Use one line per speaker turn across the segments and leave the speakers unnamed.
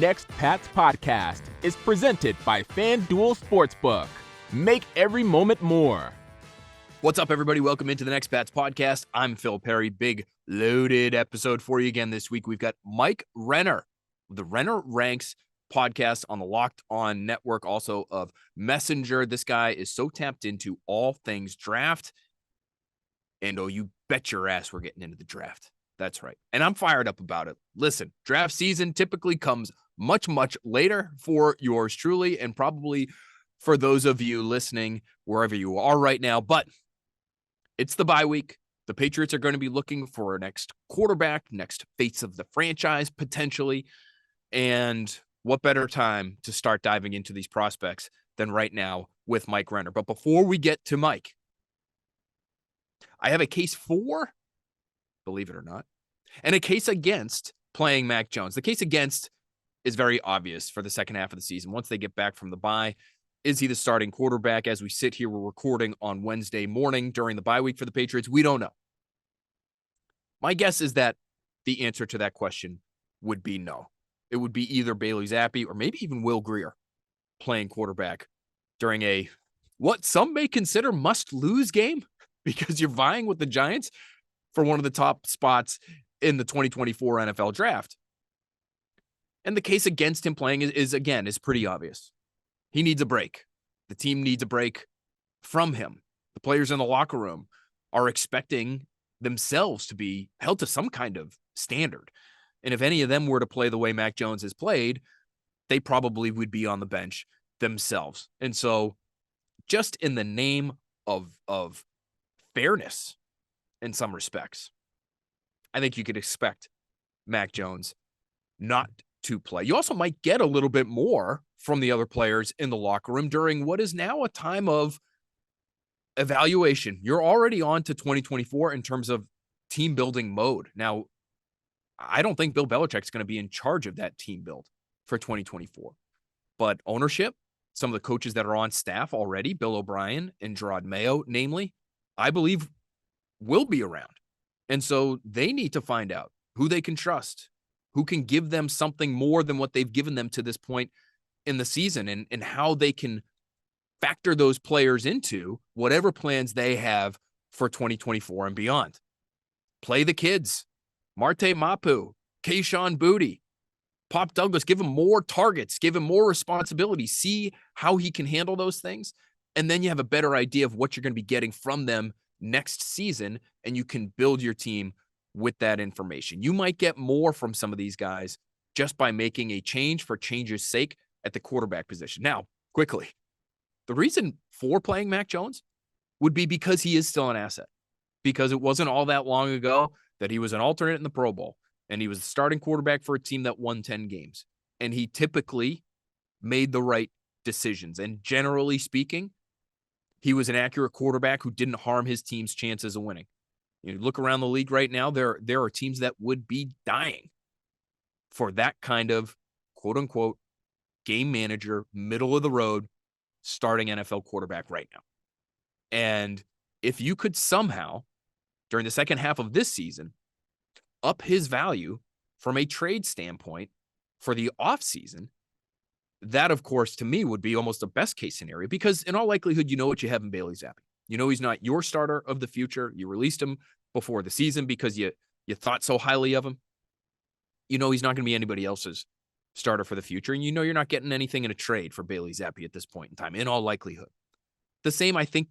Next Pats podcast is presented by FanDuel Sportsbook. Make every moment more.
What's up, everybody? Welcome into the Next Pats podcast. I'm Phil Perry. Big loaded episode for you again this week. We've got Mike Renner, the Renner Ranks podcast on the Locked On Network, also of Messenger. This guy is so tapped into all things draft. And oh, you bet your ass we're getting into the draft. That's right. And I'm fired up about it. Listen, draft season typically comes much, much later for yours truly, and probably for those of you listening wherever you are right now. But it's the bye week. The Patriots are going to be looking for a next quarterback, next face of the franchise, potentially. And what better time to start diving into these prospects than right now with Mike Renner. But before we get to Mike, I have a case for, believe it or not, and a case against playing Mac Jones. The case against is very obvious for the second half of the season. Once they get back from the bye, is he the starting quarterback? As we sit here, we're recording on Wednesday morning during the bye week for the Patriots. We don't know. My guess is that the answer to that question would be no. It would be either Bailey Zappi or maybe even Will Grier playing quarterback during a, what some may consider must-lose game, because you're vying with the Giants for one of the top spots in the 2024 NFL draft. And the case against him playing is pretty obvious. He needs a break. The team needs a break from him. The players in the locker room are expecting themselves to be held to some kind of standard. And if any of them were to play the way Mac Jones has played, they probably would be on the bench themselves. And so just in the name of fairness in some respects, I think you could expect Mac Jones not to play. You also might get a little bit more from the other players in the locker room during what is now a time of evaluation. You're already on to 2024 in terms of team building mode. Now, I don't think Bill Belichick's going to be in charge of that team build for 2024, but ownership, some of the coaches that are on staff already, Bill O'Brien and Drake Maye, namely, I believe will be around. And so they need to find out who they can trust, who can give them something more than what they've given them to this point in the season, and how they can factor those players into whatever plans they have for 2024 and beyond. Play the kids, Marte Mapu, Kayshon Boutte, Pop Douglas, give him more targets, give him more responsibility, see how he can handle those things. And then you have a better idea of what you're going to be getting from them next season, and you can build your team with that information. You might get more from some of these guys just by making a change for change's sake at the quarterback position. Now, quickly, the reason for playing Mac Jones would be because he is still an asset, because it wasn't all that long ago that he was an alternate in the Pro Bowl, and he was the starting quarterback for a team that won 10 games. And he typically made the right decisions. And generally speaking, he was an accurate quarterback who didn't harm his team's chances of winning. You look around the league right now, there are teams that would be dying for that kind of quote-unquote game manager, middle of the road, starting NFL quarterback right now. And if you could somehow, during the second half of this season, up his value from a trade standpoint for the offseason, that, of course, to me would be almost a best case scenario, because in all likelihood, you know what you have in Bailey Zappi. You know he's not your starter of the future. You released him before the season because you thought so highly of him. You know he's not going to be anybody else's starter for the future, and you know you're not getting anything in a trade for Bailey Zappi at this point in time, in all likelihood. The same, I think,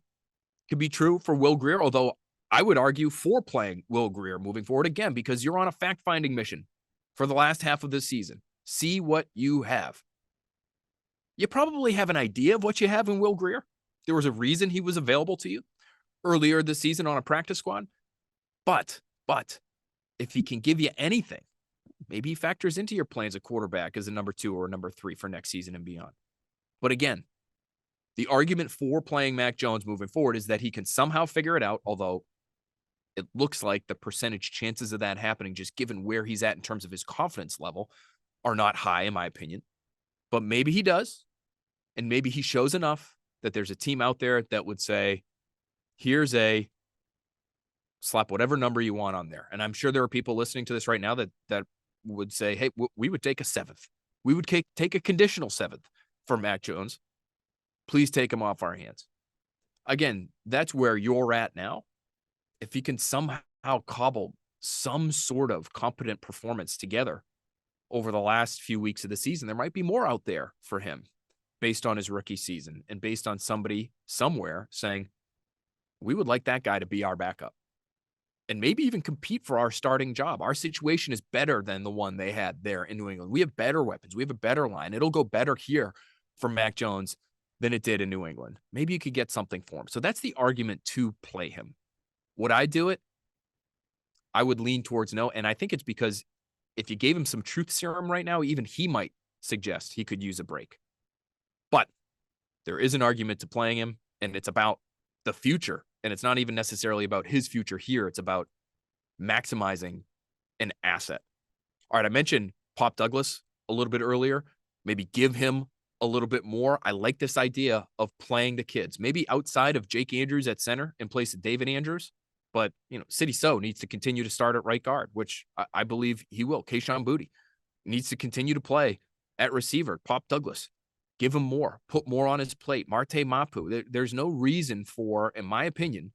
could be true for Will Grier, although I would argue for playing Will Grier moving forward again, because you're on a fact-finding mission for the last half of this season. See what you have. You probably have an idea of what you have in Will Grier. There was a reason he was available to you earlier this season on a practice squad. But if he can give you anything, maybe he factors into your plans a quarterback as a number 2 or a number 3 for next season and beyond. But again, the argument for playing Mac Jones moving forward is that he can somehow figure it out, although it looks like the percentage chances of that happening, just given where he's at in terms of his confidence level, are not high, in my opinion. But maybe he does, and maybe he shows enough that there's a team out there that would say, here's a slap whatever number you want on there. And I'm sure there are people listening to this right now that would say, hey, we would take a 7th We would take a conditional 7th for Mac Jones. Please take him off our hands. Again, that's where you're at now. If he can somehow cobble some sort of competent performance together over the last few weeks of the season, there might be more out there for him based on his rookie season and based on somebody somewhere saying, we would like that guy to be our backup and maybe even compete for our starting job. Our situation is better than the one they had there in New England. We have better weapons. We have a better line. It'll go better here for Mac Jones than it did in New England. Maybe you could get something for him. So that's the argument to play him. Would I do it? I would lean towards no. And I think it's because if you gave him some truth serum right now, even he might suggest he could use a break. But there is an argument to playing him, and it's about the future. And it's not even necessarily about his future here. It's about maximizing an asset. All right, I mentioned Pop Douglas a little bit earlier. Maybe give him a little bit more. I like this idea of playing the kids, maybe outside of Jake Andrews at center in place of David Andrews. But, Sidy Sow needs to continue to start at right guard, which I believe he will. Kayshon Boutte needs to continue to play at receiver. Pop Douglas, give him more, put more on his plate. Marte Mapu, there's no reason for, in my opinion,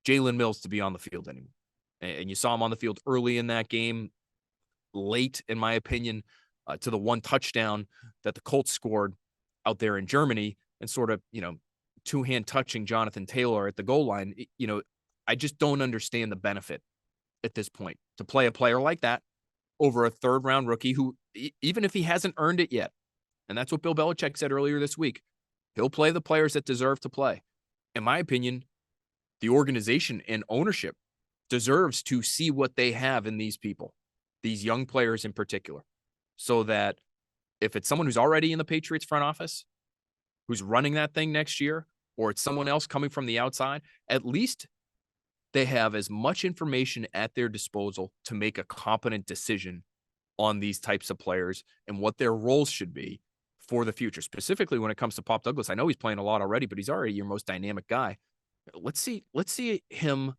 Jalen Mills to be on the field anymore. And you saw him on the field early in that game, late, in my opinion, to the one touchdown that the Colts scored out there in Germany and sort of, two-hand touching Jonathan Taylor at the goal line. I just don't understand the benefit at this point to play a player like that over a third-round rookie who, even if he hasn't earned it yet, and that's what Bill Belichick said earlier this week, he'll play the players that deserve to play. In my opinion, the organization and ownership deserves to see what they have in these people, these young players in particular, so that if it's someone who's already in the Patriots front office, who's running that thing next year, or it's someone else coming from the outside, at least they have as much information at their disposal to make a competent decision on these types of players and what their roles should be for the future. Specifically when it comes to Pop Douglas, I know he's playing a lot already, but he's already your most dynamic guy. Let's see him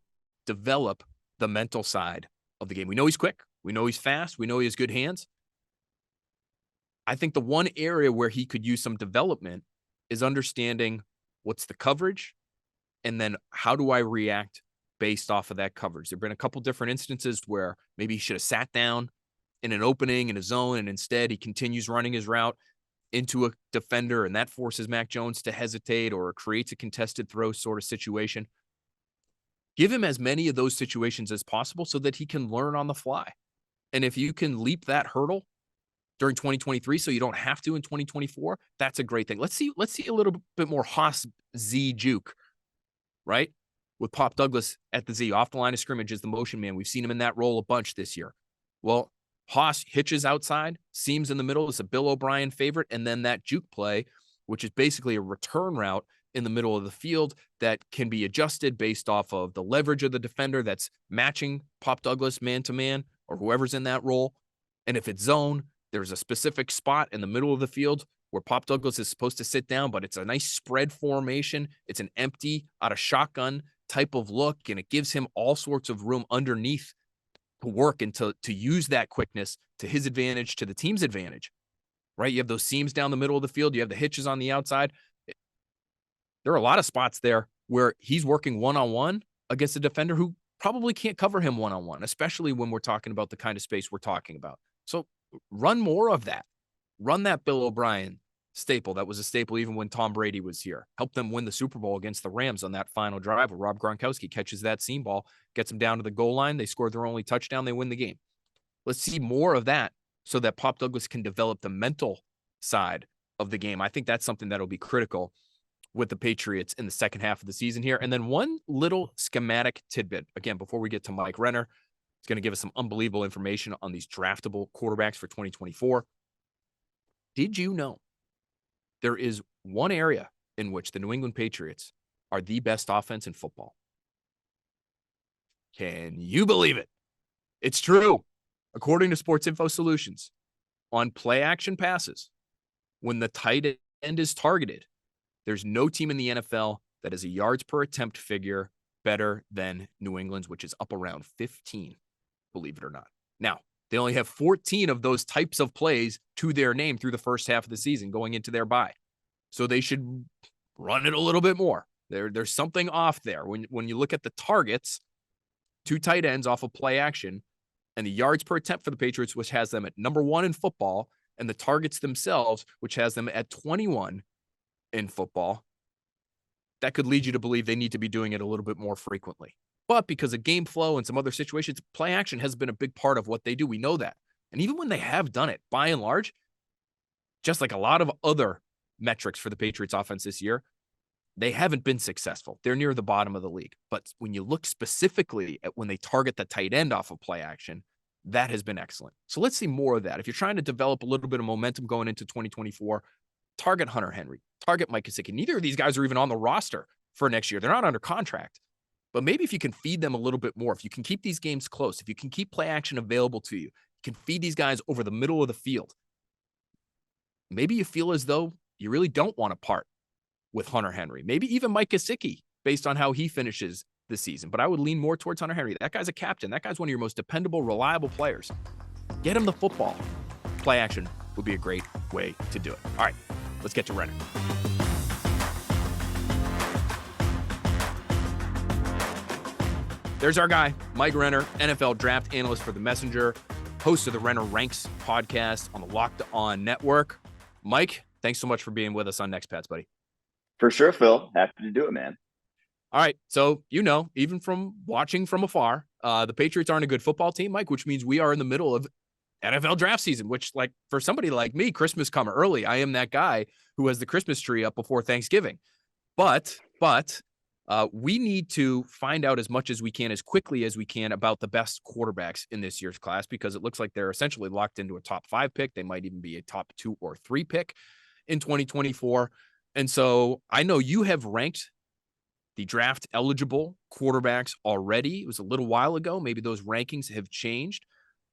develop the mental side of the game. We know he's quick. We know he's fast. We know he has good hands. I think the one area where he could use some development is understanding what's the coverage and then how do I react based off of that coverage. There have been a couple different instances where maybe he should have sat down in an opening in a zone, and instead he continues running his route into a defender, and that forces Mac Jones to hesitate or creates a contested throw sort of situation. Give him as many of those situations as possible so that he can learn on the fly. And if you can leap that hurdle during 2023 so you don't have to in 2024, that's a great thing. Let's see a little bit more Haas Z juke, right? With Pop Douglas at the Z, off the line of scrimmage as the motion man. We've seen him in that role a bunch this year. Well, Haas hitches outside, seams in the middle is a Bill O'Brien favorite, and then that juke play, which is basically a return route in the middle of the field that can be adjusted based off of the leverage of the defender that's matching Pop Douglas man-to-man or whoever's in that role. And if it's zone, there's a specific spot in the middle of the field where Pop Douglas is supposed to sit down, but it's a nice spread formation. It's an empty out of shotgun type of look, and it gives him all sorts of room underneath to work and to use that quickness to his advantage, to the team's advantage, right? You have those seams down the middle of the field. You have the hitches on the outside. There are a lot of spots there where he's working one-on-one against a defender who probably can't cover him one-on-one, especially when we're talking about the kind of space we're talking about. So run more of that. Run that Bill O'Brien staple. That was a staple even when Tom Brady was here. Helped them win the Super Bowl against the Rams on that final drive where Rob Gronkowski catches that seam ball, gets them down to the goal line. They scored their only touchdown. They win the game. Let's see more of that so that Pop Douglas can develop the mental side of the game. I think that's something that'll be critical with the Patriots in the second half of the season here. And then one little schematic tidbit, again, before we get to Mike Renner, he's going to give us some unbelievable information on these draftable quarterbacks for 2024. Did you know there is one area in which the New England Patriots are the best offense in football? Can you believe it? It's true. According to Sports Info Solutions, on play action passes, when the tight end is targeted, there's no team in the NFL that has a yards per attempt figure better than New England's, which is up around 15, believe it or not. Now, They only have 14 of those types of plays to their name through the first half of the season going into their bye. So they should run it a little bit more. There's something off there. When you look at the targets, 2 tight ends off of play action, and the yards per attempt for the Patriots, which has them at number 1 in football, and the targets themselves, which has them at 21 in football, that could lead you to believe they need to be doing it a little bit more frequently. But because of game flow and some other situations, play action has been a big part of what they do. We know that. And even when they have done it, by and large, just like a lot of other metrics for the Patriots offense this year, they haven't been successful. They're near the bottom of the league. But when you look specifically at when they target the tight end off of play action, that has been excellent. So let's see more of that. If you're trying to develop a little bit of momentum going into 2024, target Hunter Henry, target Mike Gesicki. Neither of these guys are even on the roster for next year. They're not under contract. But maybe if you can feed them a little bit more, if you can keep these games close, if you can keep play action available to you, you can feed these guys over the middle of the field. Maybe you feel as though you really don't want to part with Hunter Henry. Maybe even Mike Gesicki, based on how he finishes the season. But I would lean more towards Hunter Henry. That guy's a captain. That guy's one of your most dependable, reliable players. Get him the football. Play action would be a great way to do it. All right, let's get to Renner. There's our guy, Mike Renner, NFL draft analyst for The Messenger, host of the Renner Ranks podcast on the Locked On Network. Mike, thanks so much for being with us on Next Pats, buddy.
For sure, Phil. Happy to do it, man.
All right. So, even from watching from afar, the Patriots aren't a good football team, Mike, which means we are in the middle of NFL draft season, which, like, for somebody like me, Christmas come early. I am that guy who has the Christmas tree up before Thanksgiving. But we need to find out as much as we can, as quickly as we can, about the best quarterbacks in this year's class, because it looks like they're essentially locked into a top 5 pick. They might even be a top 2 or 3 pick in 2024. And so I know you have ranked the draft eligible quarterbacks already. It was a little while ago. Maybe those rankings have changed.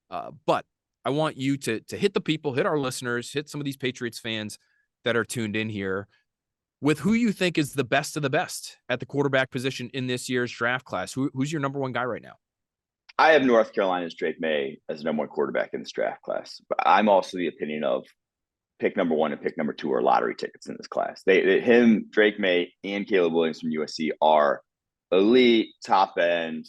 But I want you to hit the people, hit our listeners, hit some of these Patriots fans that are tuned in here with who you think is the best of the best at the quarterback position in this year's draft class. Who's your number 1 guy right now?
I have North Carolina's Drake Maye as the number 1 quarterback in this draft class. But I'm also the opinion of pick number 1 and pick number 2 are lottery tickets in this class. Him, Drake Maye, and Caleb Williams from USC are elite, top end,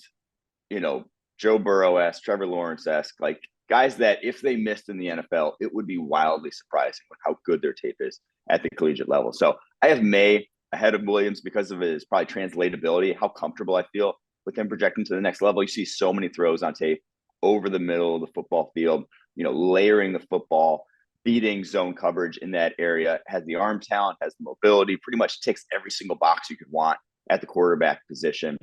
Joe Burrow-esque, Trevor Lawrence-esque, like guys that if they missed in the NFL, it would be wildly surprising with how good their tape is at the collegiate level. So I have Maye ahead of Williams because of his probably translatability, how comfortable I feel with him projecting to the next level. You see so many throws on tape over the middle of the football field, layering the football, beating zone coverage in that area, has the arm talent, has the mobility, pretty much ticks every single box you could want at the quarterback position.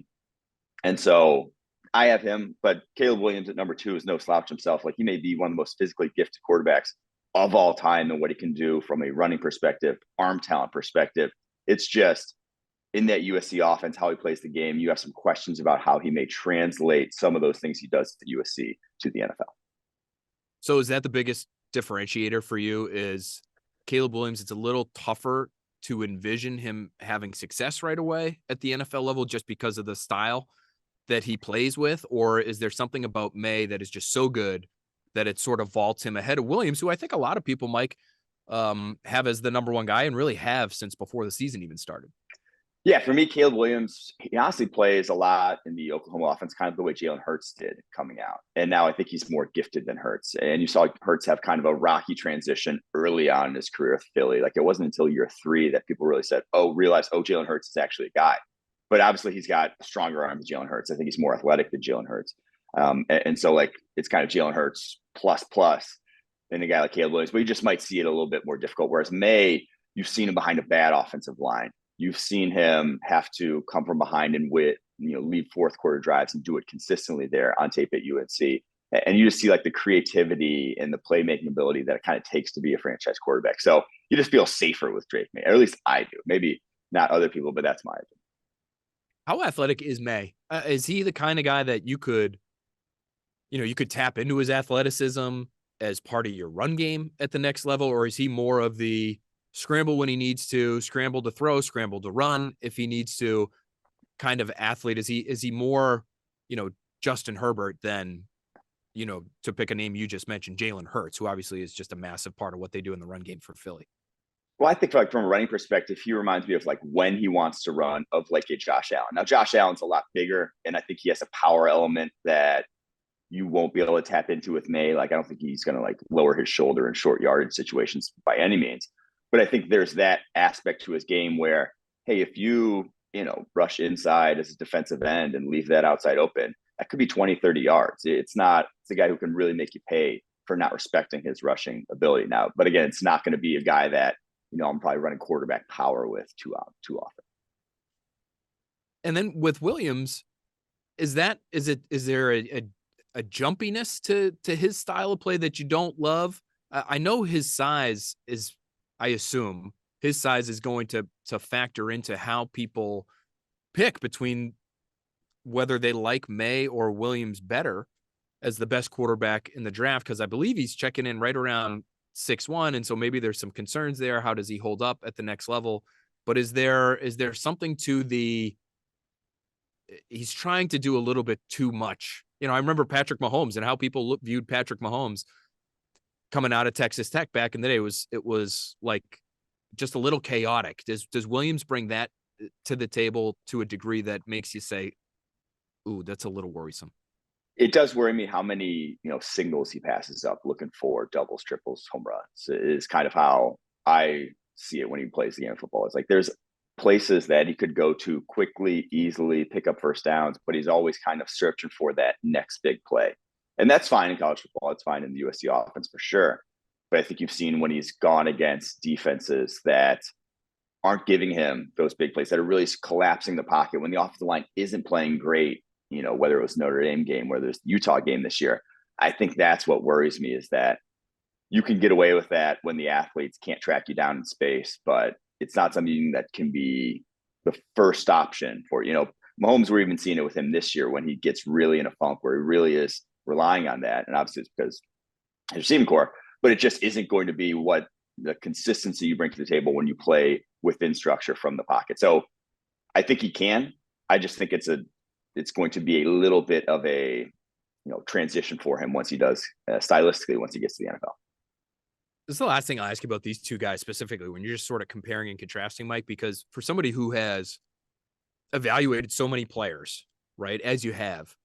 And so I have him, but Caleb Williams at number 2 is no slouch himself. Like, he may be one of the most physically gifted quarterbacks of all time and what he can do from a running perspective, arm talent perspective. It's just in that USC offense, how he plays the game, you have some questions about how he may translate some of those things he does at USC to the NFL.
So is that the biggest differentiator for you, is Caleb Williams? It's a little tougher to envision him having success right away at the NFL level just because of the style that he plays with? Or is there something about Maye that is just so good that it sort of vaults him ahead of Williams, who I think a lot of people, Mike, have as the number 1 guy and really have since before the season even started?
Yeah, for me, Caleb Williams, he honestly plays a lot in the Oklahoma offense, kind of the way Jalen Hurts did coming out. And now I think he's more gifted than Hurts. And you saw Hurts have kind of a rocky transition early on in his career with Philly. Like, it wasn't until year 3 that people really said, realized, Jalen Hurts is actually a guy. But obviously he's got a stronger arm than Jalen Hurts. I think he's more athletic than Jalen Hurts. And so, like, it's kind of Jalen Hurts plus than a guy like Caleb Williams. But you just might see it a little bit more difficult. Whereas Maye, you've seen him behind a bad offensive line. You've seen him have to come from behind and lead 4th quarter drives and do it consistently there on tape at UNC. And you just see, like, the creativity and the playmaking ability that it kind of takes to be a franchise quarterback. So you just feel safer with Drake Maye, or at least I do. Maybe not other people, but that's my opinion.
How athletic is Maye? Is he the kind of guy that you could tap into his athleticism as part of your run game at the next level? Or is he more of the scramble when he needs to, scramble to throw, scramble to run if he needs to kind of athlete? Is he more, Justin Herbert than to pick a name you just mentioned, Jalen Hurts, who obviously is just a massive part of what they do in the run game for Philly.
Well, I think like from a running perspective, he reminds me of like when he wants to run of like a Josh Allen. Now, Josh Allen's a lot bigger, and I think he has a power element that you won't be able to tap into with May. Like, I don't think he's going to like lower his shoulder in short yardage situations by any means. But I think there's that aspect to his game where, hey, if you rush inside as a defensive end and leave that outside open, that could be 20, 30 yards. It's a guy who can really make you pay for not respecting his rushing ability now. But again, it's not going to be a guy that, I'm probably running quarterback power with too often.
And then with Williams, is there a jumpiness to his style of play that you don't love? I know his size is, I assume his size is going to factor into how people pick between whether they like May or Williams better as the best quarterback in the draft. Cause I believe he's checking in right around 6'1". And so maybe there's some concerns there. How does he hold up at the next level? But is there something to he's trying to do a little bit too much. I remember Patrick Mahomes and how people viewed Patrick Mahomes coming out of Texas Tech back in the day. It was like just a little chaotic. Does Williams bring that to the table to a degree that makes you say, ooh, that's a little worrisome?
It does worry me how many, singles he passes up looking for doubles, triples, home runs. It is kind of how I see it when he plays the game of football. It's like there's places that he could go to quickly, easily pick up first downs, but he's always kind of searching for that next big play. And that's fine in college football. It's fine in the USC offense for sure. But I think you've seen when he's gone against defenses that aren't giving him those big plays, that are really collapsing the pocket when the offensive line isn't playing great, whether it was Notre Dame game, whether it's the Utah game this year. I think that's what worries me, is that you can get away with that when the athletes can't track you down in space, but it's not something that can be the first option for, Mahomes, we're even seeing it with him this year when he gets really in a funk where he really is relying on that. And obviously it's because his receiving core, but it just isn't going to be what the consistency you bring to the table when you play within structure from the pocket. So I think he can. I just think it's going to be a little bit of a transition for him once he does stylistically, once he gets to the NFL.
This is the last thing I'll ask you about these two guys specifically, when you're just sort of comparing and contrasting, Mike, because for somebody who has evaluated so many players, right, as you have,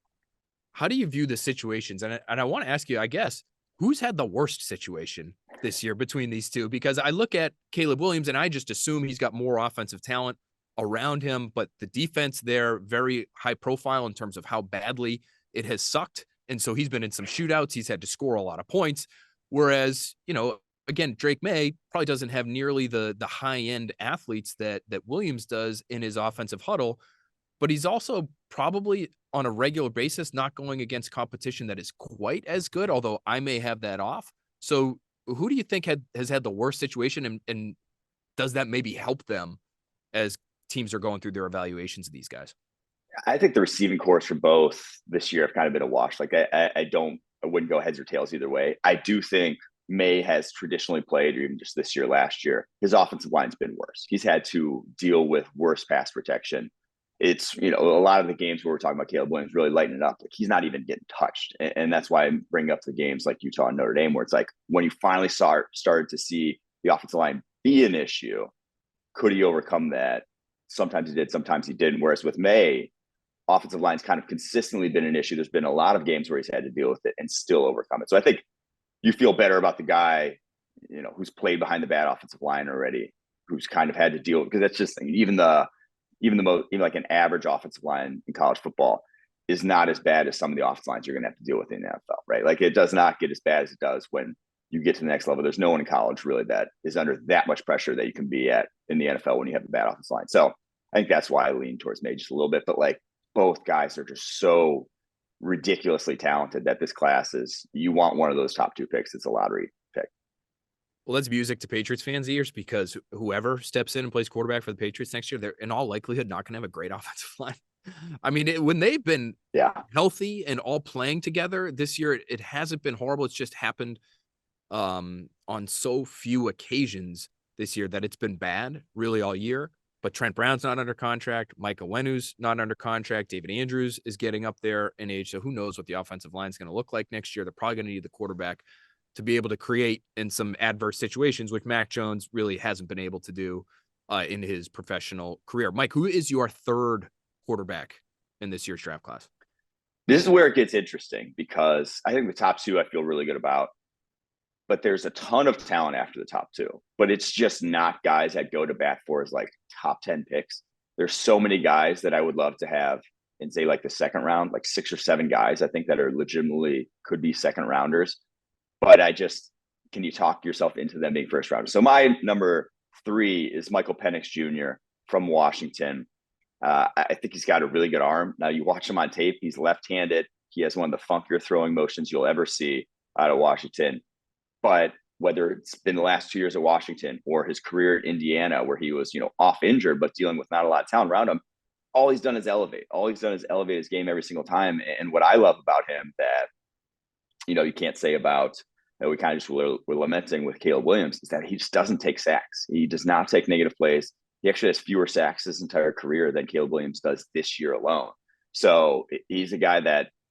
how do you view the situations? And I want to ask you, I guess, who's had the worst situation this year between these two? Because I look at Caleb Williams and I just assume he's got more offensive talent around him, but the defense there, very high profile in terms of how badly it has sucked. And so he's been in some shootouts. He's had to score a lot of points. Whereas, again, Drake Maye probably doesn't have nearly the high-end athletes that Williams does in his offensive huddle, but he's also probably on a regular basis not going against competition that is quite as good, although I may have that off. So who do you think has had the worst situation, and does that maybe help them as teams are going through their evaluations of these guys?
I think the receiving cores for both this year have kind of been a wash. Like I wouldn't go heads or tails either way. I do think May has traditionally played, or even just this year, last year, his offensive line's been worse. He's had to deal with worse pass protection. It's, a lot of the games where we're talking about Caleb Williams really lighting it up, like he's not even getting touched. And that's why I bring up the games like Utah and Notre Dame, where it's like when you finally started to see the offensive line be an issue, could he overcome that? Sometimes he did, sometimes he didn't. Whereas with May, offensive line's kind of consistently been an issue. There's been a lot of games where he's had to deal with it and still overcome it. So I think you feel better about the guy, who's played behind the bad offensive line already, who's kind of had to deal, because that's just even like an average offensive line in college football is not as bad as some of the offensive lines you're going to have to deal with in the NFL, right? Like it does not get as bad as it does when you get to the next level. There's no one in college really that is under that much pressure that you can be at in the NFL when you have a bad offensive line. So I think that's why I lean towards May just a little bit, but like both guys are just so ridiculously talented that this class is, you want one of those top two picks. It's a lottery pick.
Well, that's music to Patriots fans' ears, because whoever steps in and plays quarterback for the Patriots next year, they're in all likelihood not going to have a great offensive line. I mean, when they've been healthy and all playing together this year, it hasn't been horrible. It's just happened on so few occasions this year that it's been bad really all year. but Trent Brown's not under contract. Mike Owenu's not under contract. David Andrews is getting up there in age. So who knows what the offensive line is going to look like next year. They're probably going to need the quarterback to be able to create in some adverse situations, which Mac Jones really hasn't been able to do in his professional career. Mike, who is your third quarterback in this year's draft class?
This is where it gets interesting because I think the top two I feel really good about, but there's a ton of talent after the top two, but it's just not guys I'd go to bat for as like top 10 picks. There's so many guys that I would love to have in say like the second round, like 6 or 7 guys I think that are legitimately could be second rounders, but can you talk yourself into them being first rounders? So my number 3 is Michael Penix Jr. from Washington. I think he's got a really good arm. Now you watch him on tape, he's left-handed. He has one of the funkier throwing motions you'll ever see out of Washington. But whether it's been the last 2 years at Washington or his career at Indiana, where he was, off injured, but dealing with not a lot of talent around him, all he's done is elevate. All he's done is elevate his game every single time. And what I love about him that, you can't say about, we kind of just were lamenting with Caleb Williams, is that he just doesn't take sacks. He does not take negative plays. He actually has fewer sacks his entire career than Caleb Williams does this year alone. So he's a guy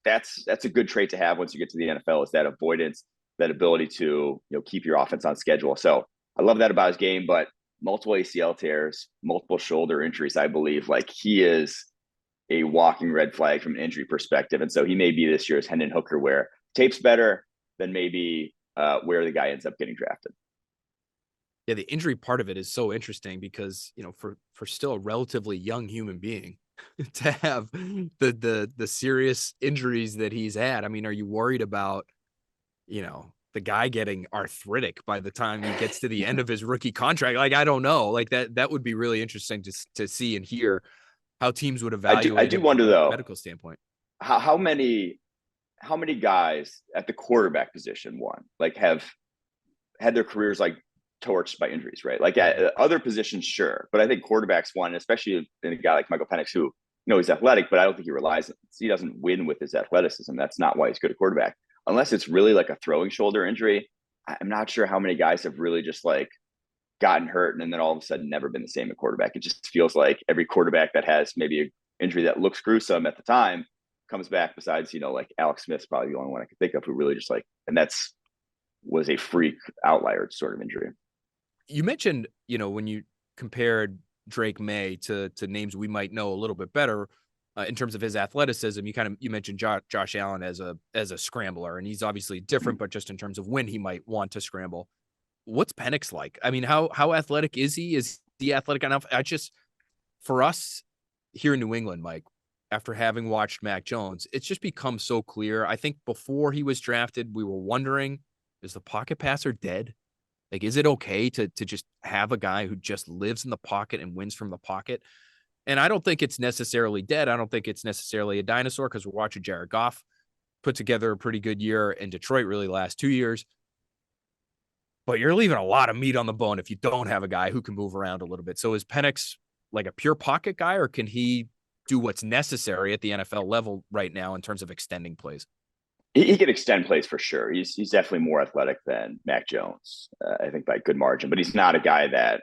that's a good trait to have once you get to the NFL, is that avoidance, that ability to keep your offense on schedule. So I love that about his game, but multiple ACL tears, multiple shoulder injuries, I believe, like he is a walking red flag from an injury perspective. And so he may be this year's Hendon Hooker, where tape's better than maybe where the guy ends up getting drafted.
Yeah, the injury part of it is so interesting because, for still a relatively young human being to have the serious injuries that he's had. I mean, are you worried about, the guy getting arthritic by the time he gets to the end of his rookie contract? Like, I don't know. Like that would be really interesting to see and hear how teams would evaluate.
I do wonder though,
medical standpoint,
how many guys at the quarterback position have had their careers like torched by injuries, right? Like at other positions, sure, but I think quarterbacks especially in a guy like Michael Penix, who he's athletic, but I don't think he doesn't win with his athleticism. That's not why he's good at quarterback, unless it's really like a throwing shoulder injury. I'm not sure how many guys have really just like gotten hurt and then all of a sudden never been the same at quarterback. It just feels like every quarterback that has maybe an injury that looks gruesome at the time comes back, besides like Alex Smith's probably the only one I could think of who really just and was a freak outlier sort of injury.
You mentioned, when you compared Drake Maye to names we might know a little bit better in terms of his athleticism, you mentioned Josh Allen as a scrambler, and he's obviously different, but just in terms of when he might want to scramble. What's Penix like? I mean, how athletic is he? Is he athletic enough? For us here in New England, Mike, after having watched Mac Jones, it's just become so clear. I think before he was drafted, we were wondering, is the pocket passer dead? Like, is it okay to just have a guy who just lives in the pocket and wins from the pocket? And I don't think it's necessarily dead. I don't think it's necessarily a dinosaur, because we're watching Jared Goff put together a pretty good year in Detroit, really last 2 years. But you're leaving a lot of meat on the bone if you don't have a guy who can move around a little bit. So is Penix like a pure pocket guy, or can he do what's necessary at the NFL level right now in terms of extending plays?
He can extend plays for sure. He's definitely more athletic than Mac Jones, I think by a good margin. But he's not a guy that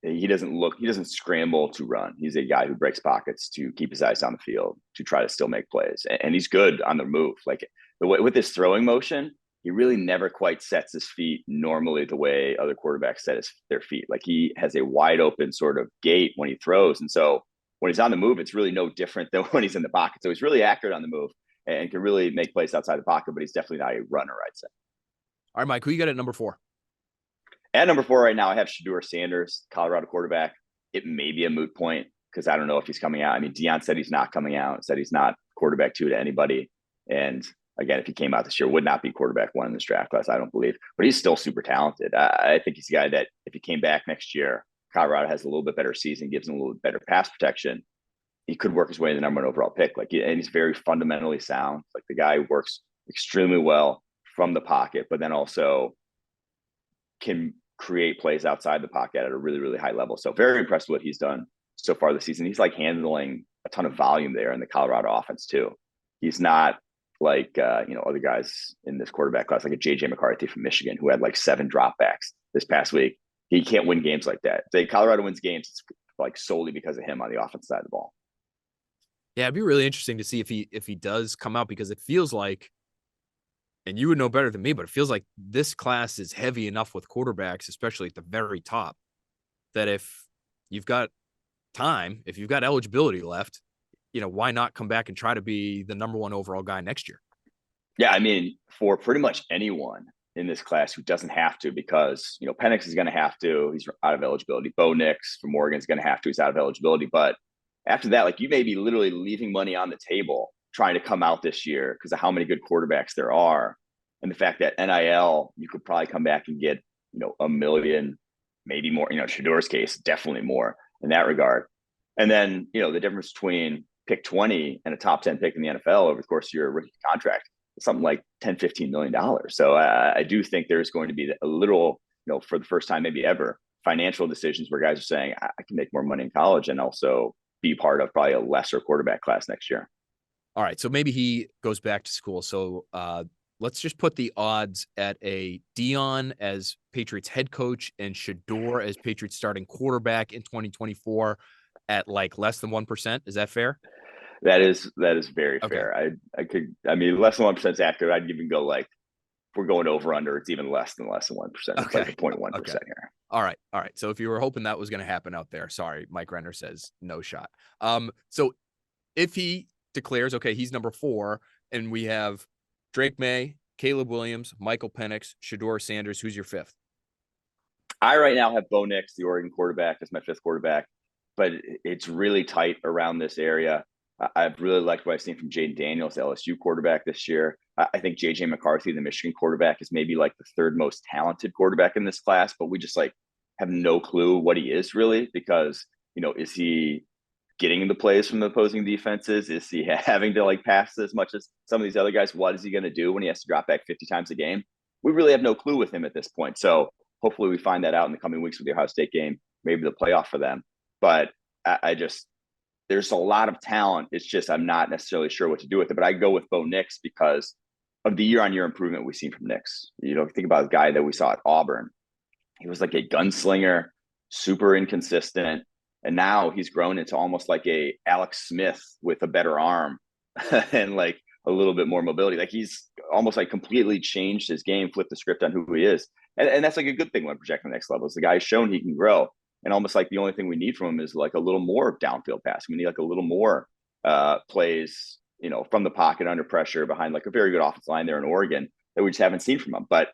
he doesn't scramble to run. He's a guy who breaks pockets to keep his eyes down the field, to try to still make plays. And he's good on the move. Like with his throwing motion, he really never quite sets his feet normally the way other quarterbacks set their feet. Like he has a wide open sort of gait when he throws. And so when he's on the move, it's really no different than when he's in the pocket. So he's really accurate on the move and can really make plays outside the pocket, but he's definitely not a runner, I'd say.
All right, Mike, who you got at number 4?
At number 4 right now, I have Shedeur Sanders, Colorado quarterback. It may be a moot point because I don't know if he's coming out. I mean, Deion said he's not coming out, said he's not quarterback 2 to anybody. And again, if he came out this year, would not be quarterback 1 in this draft class, I don't believe. But he's still super talented. I think he's a guy that if he came back next year, Colorado has a little bit better season, gives him a little bit better pass protection. He could work his way to the number 1 overall pick. And he's very fundamentally sound. Like the guy works extremely well from the pocket, but then also can create plays outside the pocket at a really, really high level. So very impressed with what he's done so far this season. He's handling a ton of volume there in the Colorado offense too. He's not like, other guys in this quarterback class, like a JJ McCarthy from Michigan, who had 7 dropbacks this past week. He can't win games like that. If Colorado wins games, it's like solely because of him on the offense side of the ball.
Yeah, it'd be really interesting to see if he does come out, because it feels like, and you would know better than me, but it feels like this class is heavy enough with quarterbacks, especially at the very top, that if you've got time, if you've got eligibility left, why not come back and try to be the number one overall guy next year?
Yeah, I mean, for pretty much anyone in this class who doesn't have to, because Penix is going to have to, he's out of eligibility. Bo Nix from Oregon is going to have to, he's out of eligibility. But after that, like, you may be literally leaving money on the table trying to come out this year because of how many good quarterbacks there are, and the fact that NIL, you could probably come back and get $1 million, maybe more. Shador's case, definitely more in that regard. And then the difference between pick 20 and a top 10 pick in the NFL over the course of your rookie contract, something like $10-15 million. So I do think there's going to be a little, for the first time maybe ever, financial decisions where guys are saying, I can make more money in college and also be part of probably a lesser quarterback class next year.
All right, so maybe he goes back to school. So let's just put the odds at a Dion as Patriots head coach and Shador as Patriots starting quarterback in 2024 at like less than 1%. Is that fair?
That is very
Okay.
fair. I mean, less than 1% is accurate. I'd even go like, if we're going over under, it's even less than 1%. It's like a 0.1% here.
All right. So if you were hoping that was going to happen out there, sorry, Mike Renner says no shot. So if he declares, okay, he's number 4, and we have Drake Maye, Caleb Williams, Michael Penix, Shador Sanders, who's your 5th?
I right now have Bo Nix, the Oregon quarterback, as my 5th quarterback, but it's really tight around this area. I've really liked what I've seen from Jaden Daniels, the LSU quarterback this year. I think JJ McCarthy, the Michigan quarterback, is maybe like the 3rd most talented quarterback in this class, but we just like have no clue what he is really, because, is he getting the plays from the opposing defenses? Is he having to like pass as much as some of these other guys? What is he going to do when he has to drop back 50 times a game? We really have no clue with him at this point. So hopefully we find that out in the coming weeks with the Ohio State game, maybe the playoff for them. But there's a lot of talent. It's just I'm not necessarily sure what to do with it. But I go with Bo Nix because of the year-on-year improvement we've seen from Nix. Think about the guy that we saw at Auburn. He was like a gunslinger, super inconsistent, and now he's grown into almost like a Alex Smith with a better arm and like a little bit more mobility. Like he's almost like completely changed his game, flipped the script on who he is, and that's like a good thing when projecting the next level. Is the guy's shown he can grow. And almost like the only thing we need from him is like a little more downfield passing. We need like a little more plays, from the pocket under pressure behind like a very good offensive line there in Oregon that we just haven't seen from him. But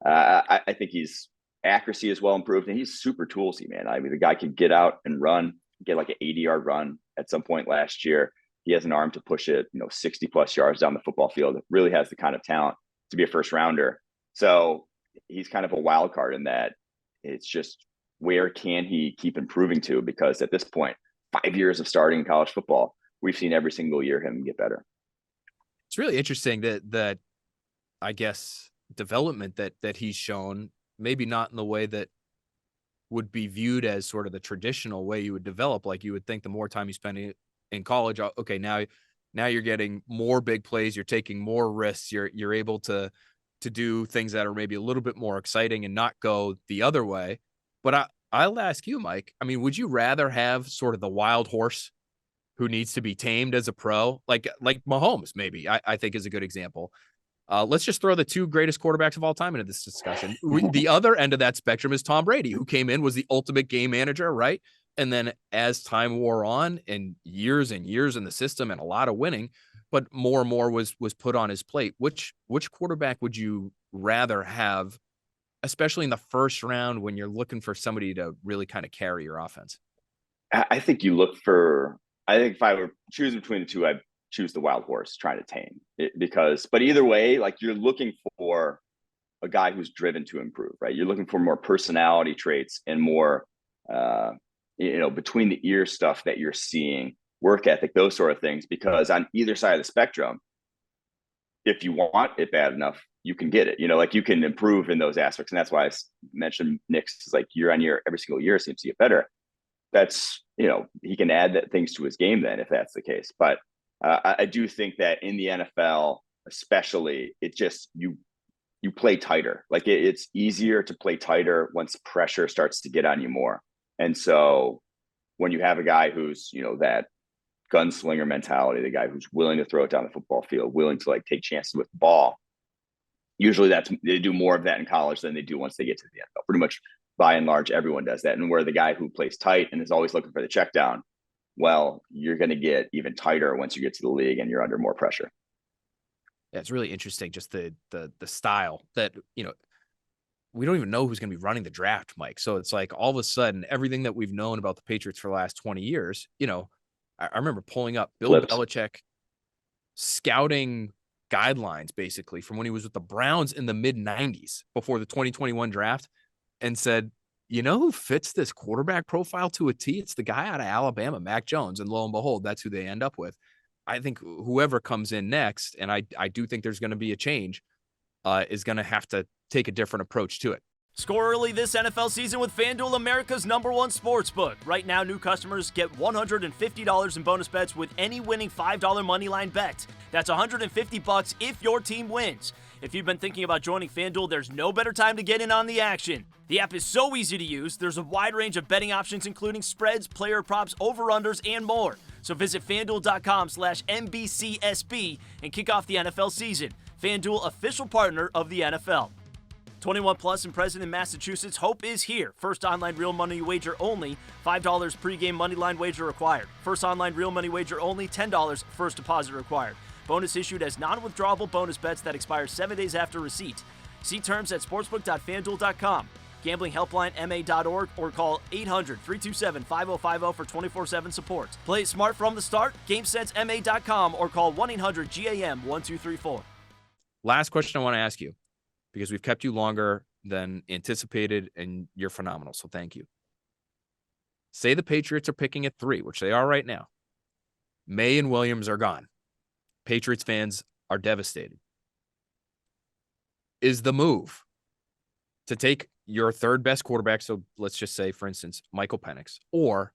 I think his accuracy is well improved, and he's super toolsy, man. I mean, the guy can get out and run, get like an 80-yard run at some point last year. He has an arm to push it, 60 plus yards down the football field. It really has the kind of talent to be a first rounder. So he's kind of a wild card in that. It's just, where can he keep improving to? Because at this point, 5 years of starting in college football, we've seen every single year him get better.
It's really interesting that I guess development that he's shown, maybe not in the way that would be viewed as sort of the traditional way you would develop. Like you would think the more time you spend in college, okay, now you're getting more big plays, you're taking more risks, you're able to do things that are maybe a little bit more exciting and not go the other way. But I'll ask you, Mike, I mean, would you rather have sort of the wild horse who needs to be tamed as a pro, like Mahomes, maybe, I think is a good example. Let's just throw the 2 greatest quarterbacks of all time into this discussion. The other end of that spectrum is Tom Brady, who came in, was the ultimate game manager, right? And then as time wore on and years in the system and a lot of winning, but more and more was put on his plate. Which quarterback would you rather have, especially in the first round when you're looking for somebody to really kind of carry your offense?
I think if I were choosing between the two, I'd choose the wild horse trying to tame it, but either way, like you're looking for a guy who's driven to improve, right? You're looking for more personality traits and more, between the ear stuff that you're seeing, work ethic, those sort of things, because on either side of the spectrum, if you want it bad enough, you can get it, like you can improve in those aspects. And that's why I mentioned Nick's is like year on year, every single year seems to get better. That's, he can add that things to his game then, if that's the case. But I do think that in the NFL, especially, it just, you play tighter. Like it's easier to play tighter once pressure starts to get on you more. And so when you have a guy who's, that gunslinger mentality, the guy who's willing to throw it down the football field, willing to like take chances with the ball. Usually they do more of that in college than they do once they get to the NFL. Pretty much by and large, everyone does that. And where the guy who plays tight and is always looking for the check down, well, you're going to get even tighter once you get to the league and you're under more pressure.
Yeah, it's really interesting, just the style that, we don't even know who's going to be running the draft, Mike. So it's like all of a sudden, everything that we've known about the Patriots for the last 20 years, I remember pulling up Bill Belichick scouting guidelines, basically, from when he was with the Browns in the mid-90s before the 2021 draft, and said, who fits this quarterback profile to a T? It's the guy out of Alabama, Mac Jones. And lo and behold, that's who they end up with. I think whoever comes in next, and I do think there's going to be a change, is going to have to take a different approach to it.
Score early this NFL season with FanDuel, America's #1 sportsbook. Right now, new customers get $150 in bonus bets with any winning $5 moneyline bet. That's $150 if your team wins. If you've been thinking about joining FanDuel, there's no better time to get in on the action. The app is so easy to use. There's a wide range of betting options, including spreads, player props, over-unders, and more. So visit FanDuel.com/NBCSB and kick off the NFL season. FanDuel, official partner of the NFL. 21 plus and present in Massachusetts. Hope is here. First online real money wager only. $5 pregame moneyline wager required. First online real money wager only. $10 first deposit required. Bonus issued as non-withdrawable bonus bets that expire 7 days after receipt. See terms at sportsbook.fanduel.com. Gambling helpline ma.org or call 800-327-5050 for 24/7 support. Play it smart from the start. GameSenseMA.com or call 1-800-GAM-1234.
Last question I want to ask you, because we've kept you longer than anticipated, and you're phenomenal, so thank you. Say the Patriots are picking at 3, which they are right now. Maye and Williams are gone. Patriots fans are devastated. Is the move to take your third best quarterback, so let's just say, for instance, Michael Penix, or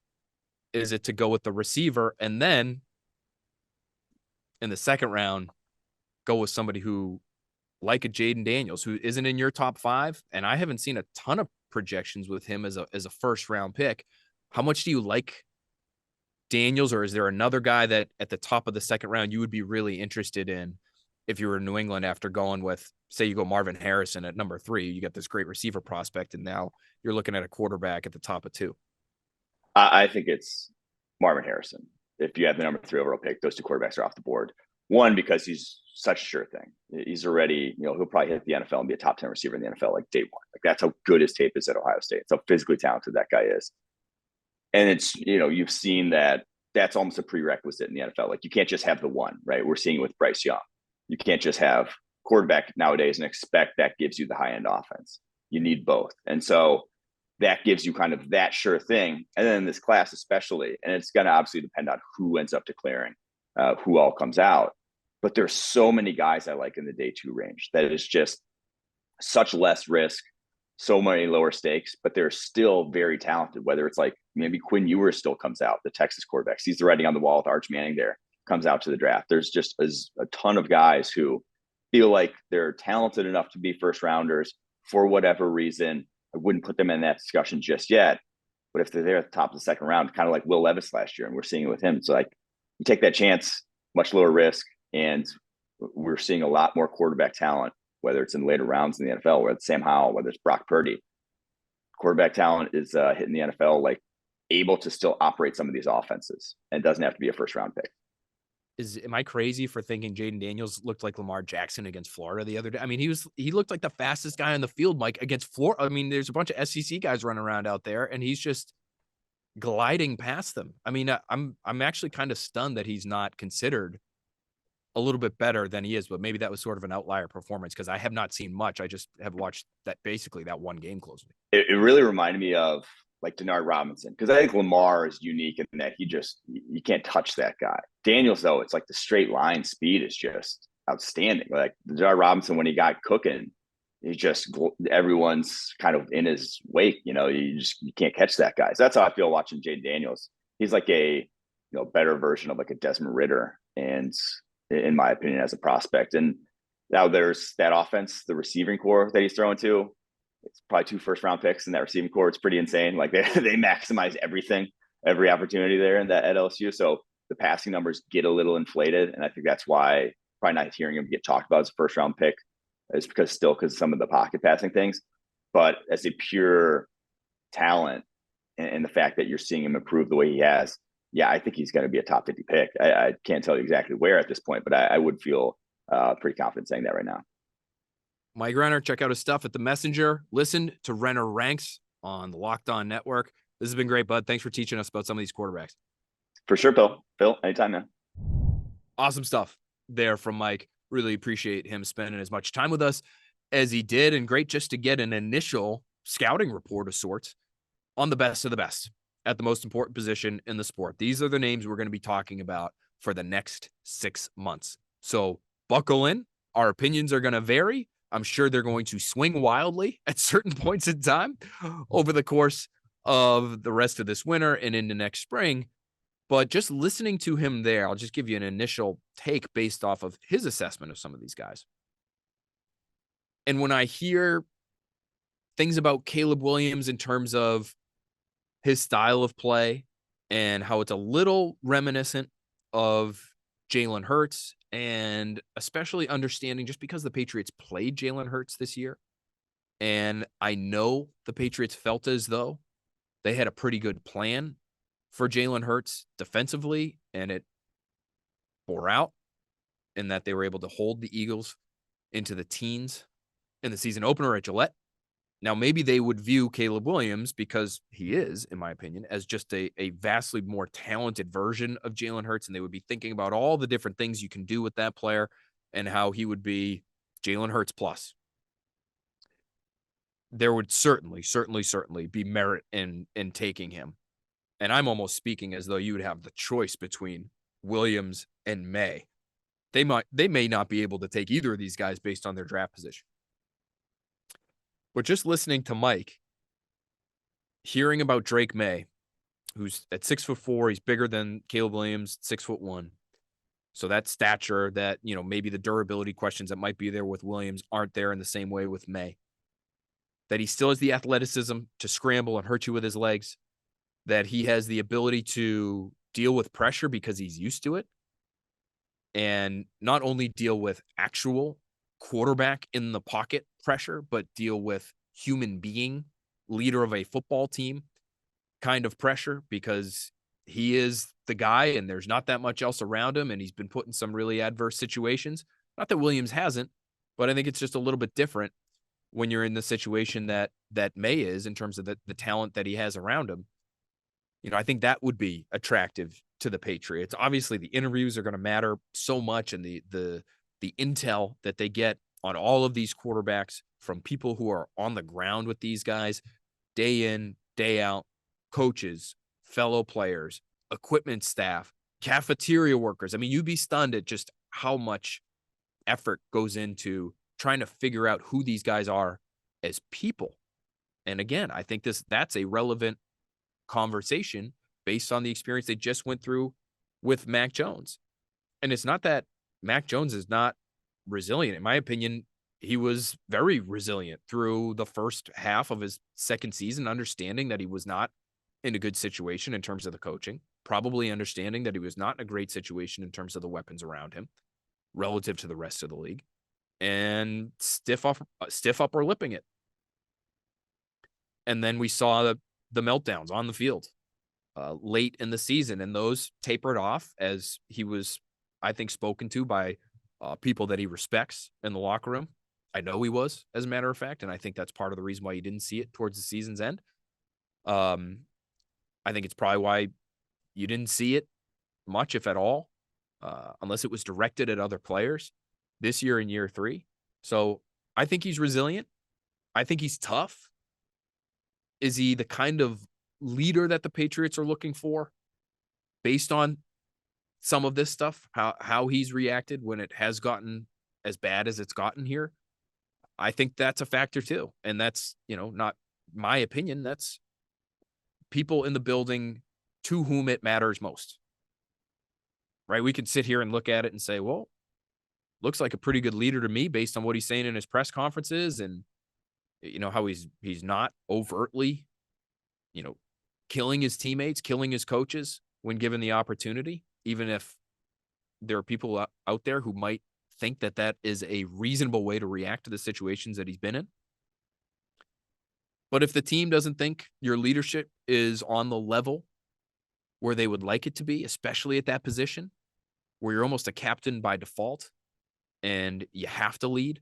is it to go with the receiver and then in the second round go with somebody who, like a Jaden Daniels, who isn't in your top 5, and I haven't seen a ton of projections with him as a first round pick. How much do you like Daniels, or is there another guy that at the top of the second round you would be really interested in if you were in New England after going with, say you go Marvin Harrison at number 3, you get this great receiver prospect, and now you're looking at a quarterback at the top of 2?
I think it's Marvin Harrison. If you have the number 3 overall pick, those 2 quarterbacks are off the board. One, because he's such a sure thing. He's already, he'll probably hit the NFL and be a top 10 receiver in the NFL like day one. Like, that's how good his tape is at Ohio State. It's how physically talented that guy is. And it's, you've seen that that's almost a prerequisite in the NFL. Like, you can't just have the one, right? We're seeing it with Bryce Young. You can't just have quarterback nowadays and expect that gives you the high-end offense. You need both. And so that gives you kind of that sure thing. And then in this class especially, and it's going to obviously depend on who ends up declaring, who all comes out. But there's so many guys I like in the day 2 range that is just such less risk, so many lower stakes, but they're still very talented. Whether it's like maybe Quinn Ewers still comes out, the Texas quarterback, sees the writing on the wall with Arch Manning there, comes out to the draft. There's just a ton of guys who feel like they're talented enough to be first rounders for whatever reason. I wouldn't put them in that discussion just yet. But if they're there at the top of the second round, kind of like Will Levis last year, and we're seeing it with him, it's like you take that chance, much lower risk. And we're seeing a lot more quarterback talent, whether it's in later rounds in the NFL, whether it's Sam Howell, whether it's Brock Purdy. Quarterback talent is hitting the NFL, like, able to still operate some of these offenses, and doesn't have to be a first round pick.
Am I crazy for thinking Jaden Daniels looked like Lamar Jackson against Florida the other day? I mean, he looked like the fastest guy on the field, Mike, against Florida. I mean, there's a bunch of SEC guys running around out there, and he's just gliding past them. I mean, I'm actually kind of stunned that he's not considered a little bit better than he is, but maybe that was sort of an outlier performance because I have not seen much. I just have watched that one game closely.
It really reminded me of like Denard Robinson, because I think Lamar is unique in that you can't touch that guy. Daniels, though, it's like the straight line speed is just outstanding. Like Denard Robinson, when he got cooking, everyone's kind of in his wake. You can't catch that guy. So that's how I feel watching Jaden Daniels. He's like a better version of like a Desmond Ridder, and in my opinion, as a prospect. And now there's that offense, the receiving core that he's throwing to. It's probably 2 first round picks in that receiving core. It's pretty insane. Like they maximize everything. every opportunity there in that at LSU. So the passing numbers get a little inflated. And I think that's why probably not hearing him get talked about as a first round pick is because of some of the pocket passing things. But as a pure talent and the fact that you're seeing him improve the way he has, yeah, I think he's going to be a top 50 pick. I can't tell you exactly where at this point, but I would feel pretty confident saying that right now.
Mike Renner, check out his stuff at The Messenger. Listen to Renner Ranks on the Locked On Network. This has been great, bud. Thanks for teaching us about some of these quarterbacks.
For sure, Bill. Phil, anytime, man.
Awesome stuff there from Mike. Really appreciate him spending as much time with us as he did, and great just to get an initial scouting report of sorts on the best of the best at the most important position in the sport. These are the names we're going to be talking about for the next 6 months. So buckle in. Our opinions are going to vary. I'm sure they're going to swing wildly at certain points in time over the course of the rest of this winter and into next spring. But just listening to him there, I'll just give you an initial take based off of his assessment of some of these guys. And when I hear things about Caleb Williams in terms of his style of play and how it's a little reminiscent of Jalen Hurts, and especially understanding just because the Patriots played Jalen Hurts this year, and I know the Patriots felt as though they had a pretty good plan for Jalen Hurts defensively, and it bore out in that they were able to hold the Eagles into the teens in the season opener at Gillette. Now, maybe they would view Caleb Williams, because he is, in my opinion, as just a vastly more talented version of Jalen Hurts, and they would be thinking about all the different things you can do with that player and how he would be Jalen Hurts plus. There would certainly be merit in taking him. And I'm almost speaking as though you would have the choice between Williams and Maye. They may not be able to take either of these guys based on their draft position. But just listening to Mike, hearing about Drake Maye, who's at 6'4", he's bigger than Caleb Williams, 6'1". So that stature, that, maybe the durability questions that might be there with Williams aren't there in the same way with Maye. That he still has the athleticism to scramble and hurt you with his legs. That he has the ability to deal with pressure because he's used to it. And not only deal with actual quarterback in the pocket pressure, but deal with human being, leader of a football team kind of pressure, because he is the guy and there's not that much else around him, and he's been put in some really adverse situations. Not that Williams hasn't, but I think it's just a little bit different when you're in the situation that Maye is in terms of the talent that he has around him. I think that would be attractive to the Patriots. Obviously, the interviews are going to matter so much, and the intel that they get on all of these quarterbacks from people who are on the ground with these guys day in, day out, coaches, fellow players, equipment staff, cafeteria workers. I mean, you'd be stunned at just how much effort goes into trying to figure out who these guys are as people. And again, I think that's a relevant conversation based on the experience they just went through with Mac Jones. And it's not that Mac Jones is not resilient. In my opinion, he was very resilient through the first half of his second season, understanding that he was not in a good situation in terms of the coaching, probably understanding that he was not in a great situation in terms of the weapons around him relative to the rest of the league, and stiff upper lipping it. And then we saw the meltdowns on the field late in the season, and those tapered off as he was, I think, spoken to by people that he respects in the locker room. I know he was, as a matter of fact, and I think that's part of the reason why you didn't see it towards the season's end. I think it's probably why you didn't see it much, if at all, unless it was directed at other players this year in year 3. So I think he's resilient. I think he's tough. Is he the kind of leader that the Patriots are looking for based on some of this stuff, how he's reacted when it has gotten as bad as it's gotten here? I think that's a factor too. And that's, not my opinion. That's people in the building to whom it matters most, right? We could sit here and look at it and say, well, looks like a pretty good leader to me based on what he's saying in his press conferences, and how he's not overtly, killing his teammates, killing his coaches when given the opportunity, even if there are people out there who might think that that is a reasonable way to react to the situations that he's been in. But if the team doesn't think your leadership is on the level where they would like it to be, especially at that position, where you're almost a captain by default and you have to lead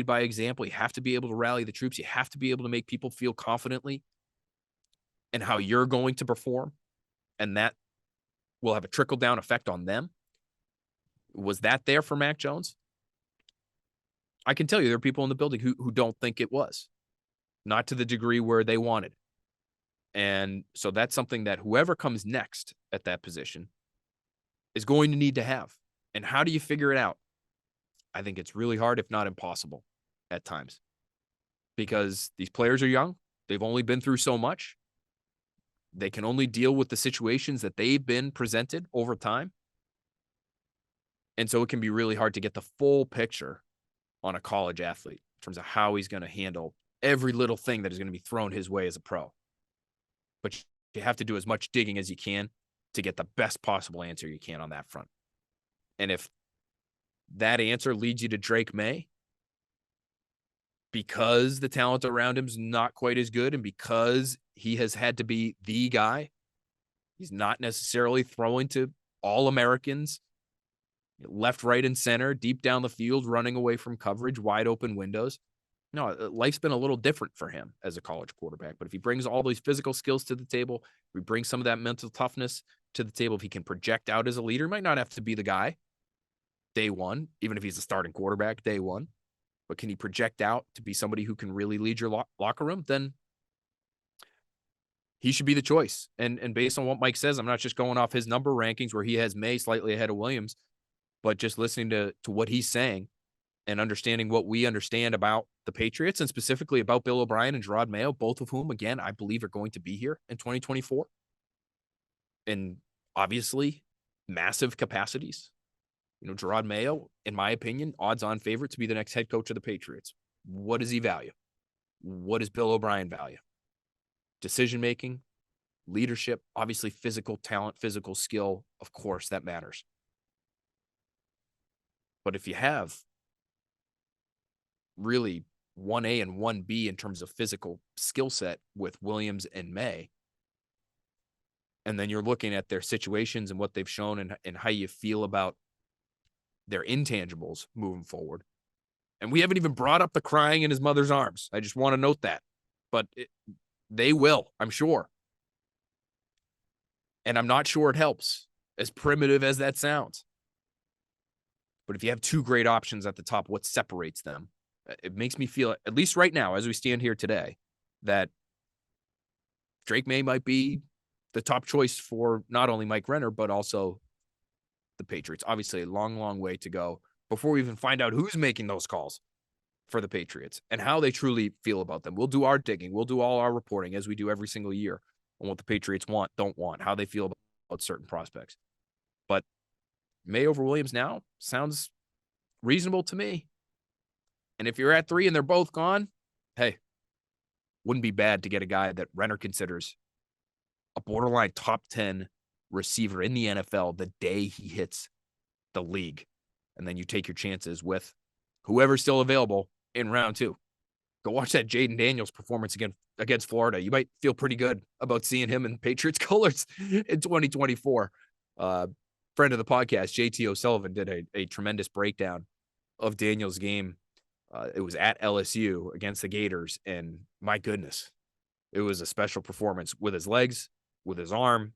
by example. You have to be able to rally the troops. You have to be able to make people feel confidently in how you're going to perform. And that will have a trickle-down effect on them. Was that there for Mac Jones? I can tell you there are people in the building who don't think it was. Not to the degree where they wanted. And so that's something that whoever comes next at that position is going to need to have. And how do you figure it out? I think it's really hard, if not impossible, at times. Because these players are young. They've only been through so much. They can only deal with the situations that they've been presented over time. And so it can be really hard to get the full picture on a college athlete in terms of how he's going to handle every little thing that is going to be thrown his way as a pro. But you have to do as much digging as you can to get the best possible answer you can on that front. And if that answer leads you to Drake Maye, because the talent around him is not quite as good and because he has had to be the guy, he's not necessarily throwing to all Americans, left, right, and center, deep down the field, running away from coverage, wide open windows. No, life's been a little different for him as a college quarterback. But if he brings all these physical skills to the table, if he brings some of that mental toughness to the table, if he can project out as a leader, he might not have to be the guy day one, even if he's a starting quarterback day one. But can he project out to be somebody who can really lead your locker room? Then he should be the choice. And based on what Mike says, I'm not just going off his number rankings where he has Maye slightly ahead of Williams, but just listening to what he's saying and understanding what we understand about the Patriots and specifically about Bill O'Brien and Jerod Mayo, both of whom, again, I believe are going to be here in 2024. And obviously, massive capacities. You know, Jerod Mayo, in my opinion, odds-on favorite to be the next head coach of the Patriots. What does he value? What does Bill O'Brien value? Decision-making, leadership, obviously physical talent, physical skill. Of course, that matters. But if you have really 1A and 1B in terms of physical skill set with Williams and Maye, and then you're looking at their situations and what they've shown and how you feel about their intangibles moving forward. And we haven't even brought up the crying in his mother's arms. I just want to note that. But they will, I'm sure. And I'm not sure it helps, as primitive as that sounds. But if you have two great options at the top, what separates them? It makes me feel, at least right now, as we stand here today, that Drake Maye might be the top choice for not only Mike Renner, but also the Patriots. Obviously, a long, long way to go before we even find out who's making those calls for the Patriots and how they truly feel about them. We'll do our digging. We'll do all our reporting as we do every single year on what the Patriots want, don't want, how they feel about certain prospects. But Maye over Williams now sounds reasonable to me. And if you're at 3 and they're both gone, hey, wouldn't be bad to get a guy that Renner considers a borderline top 10 receiver in the NFL the day he hits the league. And then you take your chances with whoever's still available in round 2. Go watch that Jaden Daniels performance against Florida. You might feel pretty good about seeing him in Patriots colors in 2024. Friend of the podcast, JT O'Sullivan, did a tremendous breakdown of Daniels' game. It was at LSU against the Gators, and my goodness, it was a special performance with his legs, with his arm,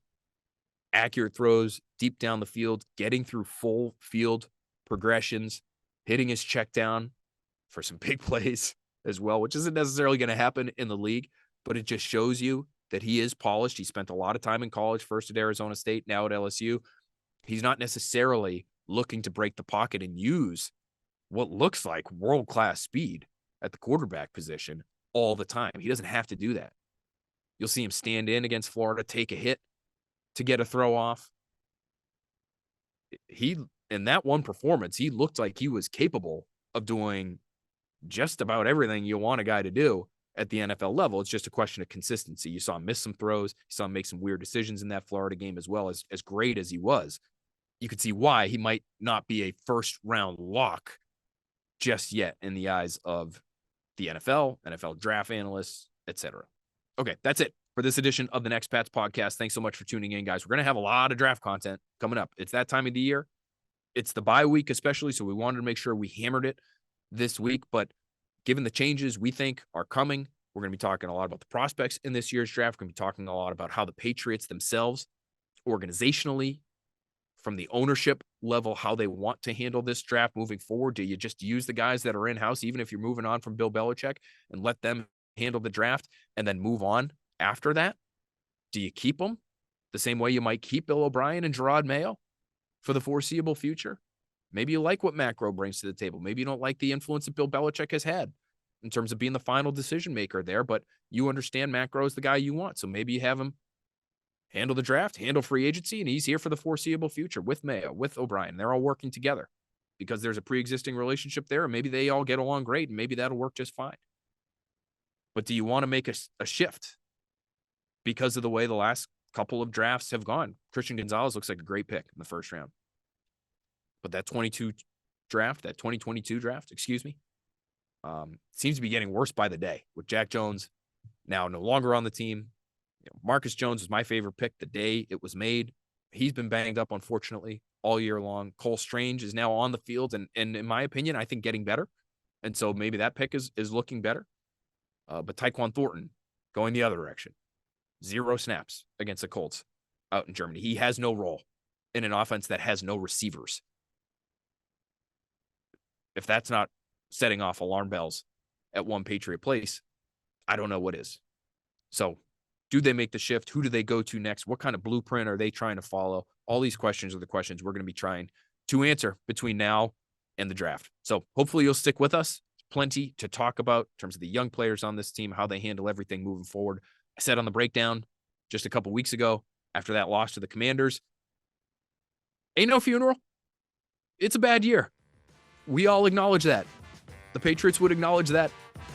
accurate throws deep down the field, getting through full field progressions, hitting his check down for some big plays as well, which isn't necessarily going to happen in the league, but it just shows you that he is polished. He spent a lot of time in college, first at Arizona State, now at LSU. He's not necessarily looking to break the pocket and use what looks like world-class speed at the quarterback position all the time. He doesn't have to do that. You'll see him stand in against Florida, take a hit to get a throw off. In that one performance, he looked like he was capable of doing just about everything you want a guy to do at the NFL level. It's just a question of consistency. You saw him miss some throws. You saw him make some weird decisions in that Florida game as well. As great as he was, you could see why he might not be a first-round lock just yet in the eyes of the NFL draft analysts, etc. Okay, that's it for this edition of the Next Pats podcast. Thanks so much for tuning in, guys. We're going to have a lot of draft content coming up. It's that time of the year. It's the bye week especially, so we wanted to make sure we hammered it this week. But given the changes we think are coming, we're going to be talking a lot about the prospects in this year's draft. We're going to be talking a lot about how the Patriots themselves, organizationally, from the ownership level, how they want to handle this draft moving forward. Do you just use the guys that are in-house, even if you're moving on from Bill Belichick, and let them handle the draft and then move on after that? Do you keep them the same way you might keep Bill O'Brien and Drake Maye for the foreseeable future? Maybe you like what Matt Rowe brings to the table. Maybe you don't like the influence that Bill Belichick has had in terms of being the final decision maker there, but you understand Matt Rowe is the guy you want. So maybe you have him handle the draft, handle free agency, and he's here for the foreseeable future with Mayo, with O'Brien. They're all working together because there's a pre-existing relationship there, and maybe they all get along great, and maybe that'll work just fine. But do you want to make a shift because of the way the last couple of drafts have gone? Christian Gonzalez looks like a great pick in the first round. But that 2022 draft, seems to be getting worse by the day with Jack Jones now no longer on the team. Marcus Jones was my favorite pick the day it was made. He's been banged up, unfortunately, all year long. Cole Strange is now on the field, and in my opinion, I think getting better. And so maybe that pick is looking better. But Tyquan Thornton going the other direction. 0 snaps against the Colts out in Germany. He has no role in an offense that has no receivers. If that's not setting off alarm bells at one Patriot place, I don't know what is. So do they make the shift? Who do they go to next? What kind of blueprint are they trying to follow? All these questions are the questions we're going to be trying to answer between now and the draft. So hopefully you'll stick with us. Plenty to talk about in terms of the young players on this team, how they handle everything moving forward. I said on the breakdown just a couple weeks ago after that loss to the Commanders, ain't no funeral. It's a bad year. We all acknowledge that. The Patriots would acknowledge that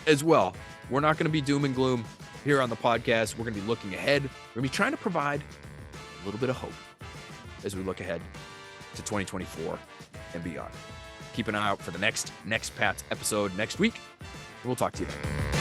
as well. We're not going to be doom and gloom here on the podcast. We're going to be looking ahead. We're going to be trying to provide a little bit of hope as we look ahead to 2024 and beyond. Keep an eye out for the next Pats episode next week. We'll talk to you then.